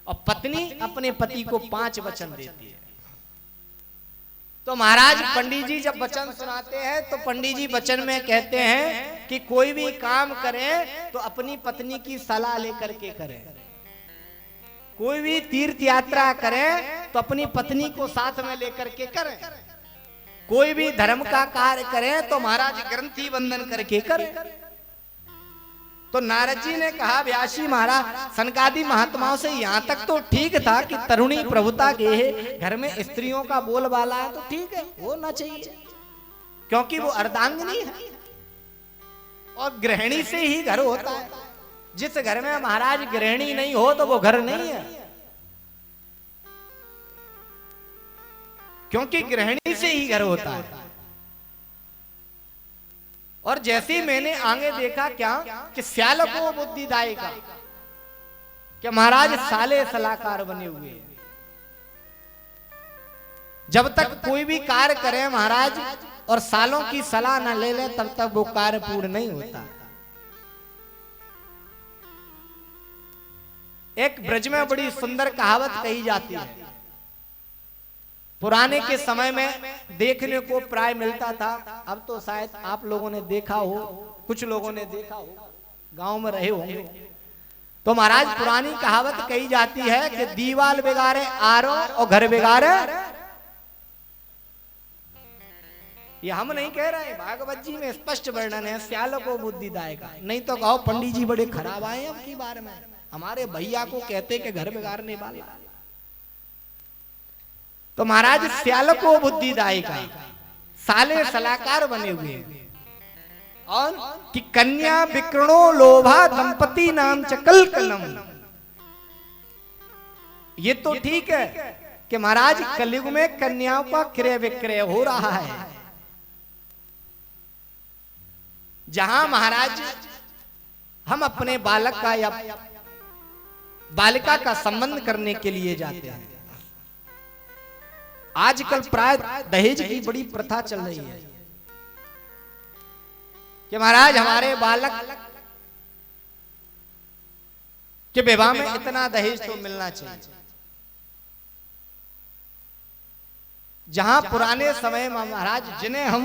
और पत्नी अपने पति को 5 वचन देती है। तो महाराज पंडित जी जब वचन सुनाते हैं तो पंडित जी वचन में कहते हैं कि कोई भी काम करें तो अपनी पत्नी की सलाह लेकर के करें, कोई भी तीर्थ यात्रा करें तो अपनी पत्नी को साथ में लेकर के करें, कोई भी धर्म का कार्य करें तो महाराज ग्रंथि बंधन करके करें। तो नारद जी ने कहा व्यासी महाराज सनकादि महात्माओं से यहाँ तक तो ठीक था कि तरुणी प्रभुता के घर में स्त्रियों का बोलबाला है तो ठीक है, होना चाहिए, क्योंकि वो अर्धांगिनी है और गृहिणी से ही घर होता है। जिस घर में महाराज गृहिणी नहीं हो तो वो घर नहीं है, क्योंकि गृहिणी से ही घर होता है। और जैसे ही मैंने आगे देखा क्या कि स्याल को बुद्धिदायिका, कि महाराज साले सलाहकार बने हुए हैं। जब तक कोई भी कार्य करे महाराज और सालों की सलाह न ले ले तब तक वो कार्य पूर्ण नहीं होता। एक ब्रज में बड़ी सुंदर कहावत कही जाती है, पुराने के समय में देखने को प्राय मिलता था, अब तो शायद आप लोगों ने देखा हो, कुछ लोगों ने देखा हो, गांव में रहे होंगे। तो महाराज पुरानी कहावत कही जाती है कि दीवाल बिगाड़े आरो और घर बिगाड़े, ये हम नहीं कह रहे, भागवत जी में स्पष्ट वर्णन है, स्याल को बुद्धिदायिका। नहीं तो कहो पंडित जी बड़े खराब आए अब की बार में, हमारे भैया को कहते कि घर बिगाड़ने वाला। तो महाराज स्याल को बुद्धिदायिका, साले सलाहकार बने हुए, और कि कन्या विक्रणो लोभा दंपति नाम च कलकलम। ये तो ठीक है कि महाराज कलयुग में कन्याओं का क्रय विक्रय हो रहा है, जहां महाराज हम अपने बालक का या बालिका का संबंध करने के लिए जाते हैं। आजकल प्राय दहेज की बड़ी प्रथा चल रही है कि महाराज हमारे बालक के विवाह में इतना दहेज तो मिलना चाहिए, जहां पुराने समय में महाराज जिन्हें हम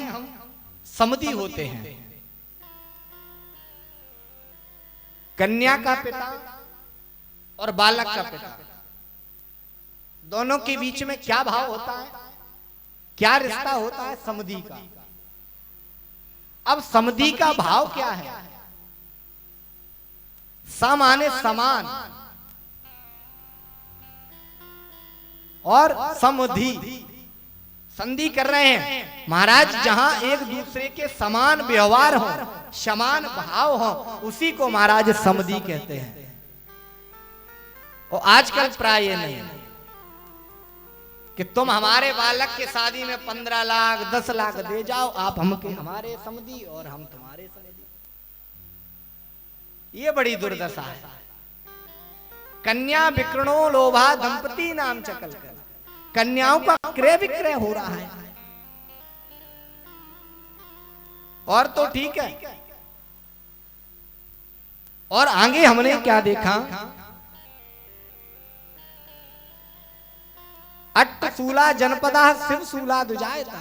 समधी होते हैं, कन्या का पिता और बालक का पिता, दोनों के बीच में क्या भाव होता है, क्या रिश्ता होता है समधी का। अब समधी का भाव क्या है, सम माने समान और समधी, संधि कर रहे हैं महाराज, जहां एक दूसरे के समान व्यवहार हो, समान भाव हो, उसी को महाराज समधी कहते हैं। और आजकल प्राय ये नहीं कि तुम हमारे बालक के शादी में 15 लाख 10 लाख दे जाओ, आप हमके हमारे समधी और हम तुम्हारे समधी। ये बड़ी दुर्दशा है। कन्या विक्रणो लोभा दंपति नाम चकल कर, कन्याओं का क्रय विक्रय हो रहा है। और तो ठीक है, और आगे हमने क्या देखा, अट्टशूला जनपदा शिव शूला दुजायता,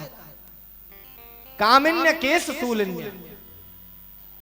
कामिन्य केश शूलिन्य,